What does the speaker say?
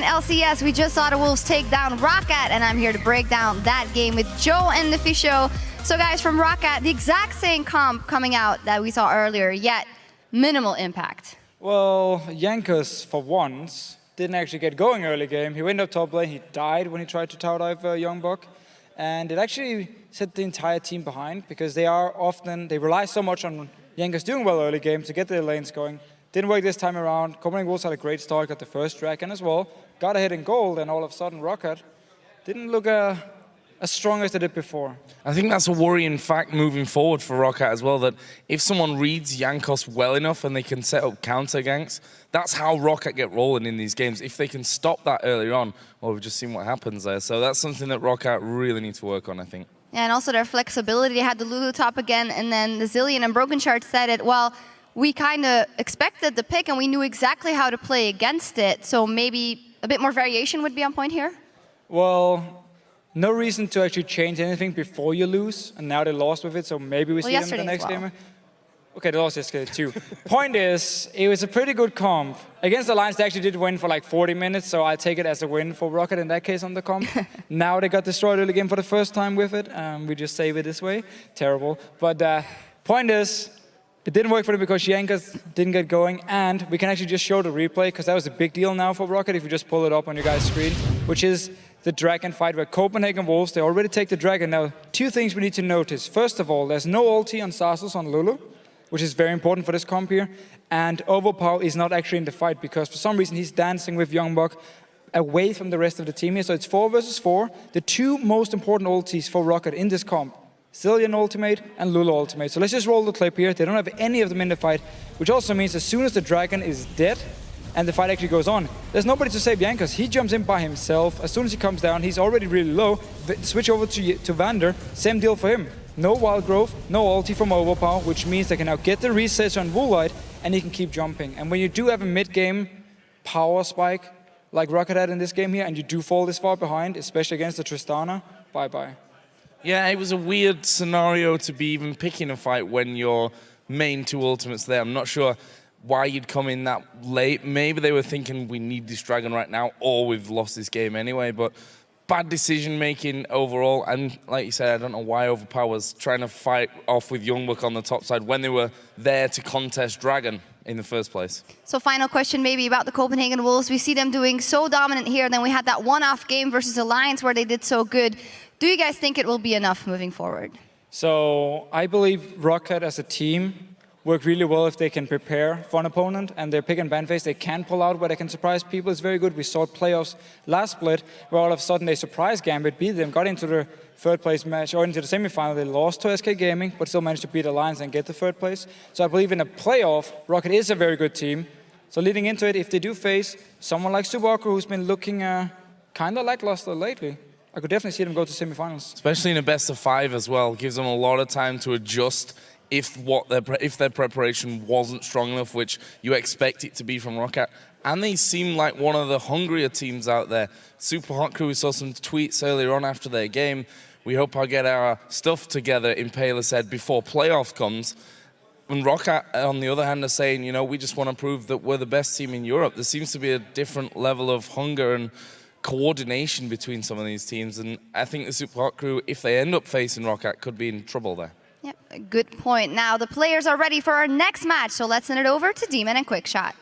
LCS, we just saw the Wolves take down ROCCAT, and I'm here to break down that game with Joe and the Fisho. So guys, from ROCCAT, the exact same comp coming out that we saw earlier, yet minimal impact. Well, Jankos, for once, didn't actually get going early game. He went up top lane, he died when he tried to tower dive Youngbuck. And it actually set the entire team behind because they rely so much on Jankos doing well early game to get their lanes going. Didn't work this time around. Copenhagen Wolves had a great start, got the first dragon as well. Got ahead in gold, and all of a sudden ROCCAT didn't look as strong as they did before. I think that's a worrying fact moving forward for ROCCAT as well, that if someone reads Jankos well enough and they can set up counter ganks, that's how ROCCAT get rolling in these games. If they can stop that earlier on, well, we've just seen what happens there. So that's something that ROCCAT really need to work on, I think. Yeah, and also their flexibility. They had the Lulu top again, and then the Zillion and Broken Shard said it, well, we kind of expected the pick and we knew exactly how to play against it. So maybe a bit more variation would be on point here? Well, no reason to actually change anything before you lose, and now they lost with it, so maybe we see them in the next game. Okay, they lost yesterday too. Point is, it was a pretty good comp. Against the Lions, they actually did win for like 40 minutes, so I take it as a win for ROCCAT in that case on the comp. Now they got destroyed early game for the first time with it. We just save it this way. Terrible. But point is, it didn't work for them because Jankos didn't get going, and we can actually just show the replay because that was a big deal now for ROCCAT if you just pull it up on your guys' screen, which is the dragon fight where Copenhagen Wolves, they already take the dragon. Now, two things we need to notice. First of all, there's no ulti on Sasus on Lulu, which is very important for this comp here, and Overpower is not actually in the fight because for some reason he's dancing with Youngbuck away from the rest of the team here, so it's 4 versus 4. The two most important ultis for ROCCAT in this comp, Zillion ultimate and Lulu ultimate. So let's just roll the clip here. They don't have any of them in the fight, which also means as soon as the dragon is dead and the fight actually goes on, there's nobody to save Jankos. He jumps in by himself. As soon as he comes down, he's already really low. Switch over to Vander, same deal for him. No wild growth, no ulti from Overpower, which means they can now get the reset on Woolite and he can keep jumping. And when you do have a mid-game power spike like ROCCAT had in this game here, and you do fall this far behind, especially against the Tristana, bye-bye. Yeah, it was a weird scenario to be even picking a fight when your main two ultimates there. I'm not sure why you'd come in that late. Maybe they were thinking we need this dragon right now or we've lost this game anyway, but bad decision making overall. And like you said, I don't know why Overpower was trying to fight off with Youngbuck on the top side when they were there to contest dragon in the first place. So final question maybe about the Copenhagen Wolves. We see them doing so dominant here, then we had that one-off game versus Alliance where they did so good. Do you guys think it will be enough moving forward? So I believe ROCCAT as a team work really well if they can prepare for an opponent, and their pick and ban phase they can pull out where they can surprise people. It's very good. We saw playoffs last split where all of a sudden they surprised Gambit, beat them, got into the third place match or into the semifinal. They lost to SK Gaming but still managed to beat Alliance and get the third place. So I believe in a playoff, ROCCAT is a very good team. So leading into it, if they do face someone like Subaku who's been looking kind of lackluster lately, I could definitely see them go to semifinals. Especially in a best of 5 as well. Gives them a lot of time to adjust if their preparation wasn't strong enough, which you expect it to be from ROCCAT. And they seem like one of the hungrier teams out there. Super Hot Crew, we saw some tweets earlier on after their game. We hope I'll get our stuff together, Impaler said, before playoff comes. And ROCCAT, on the other hand, are saying, you know, we just want to prove that we're the best team in Europe. There seems to be a different level of hunger and coordination between some of these teams, and I think the Super Hot Crew, if they end up facing ROCCAT, could be in trouble there. Yep, good point. Now the players are ready for our next match, so let's send it over to Demon and Quickshot.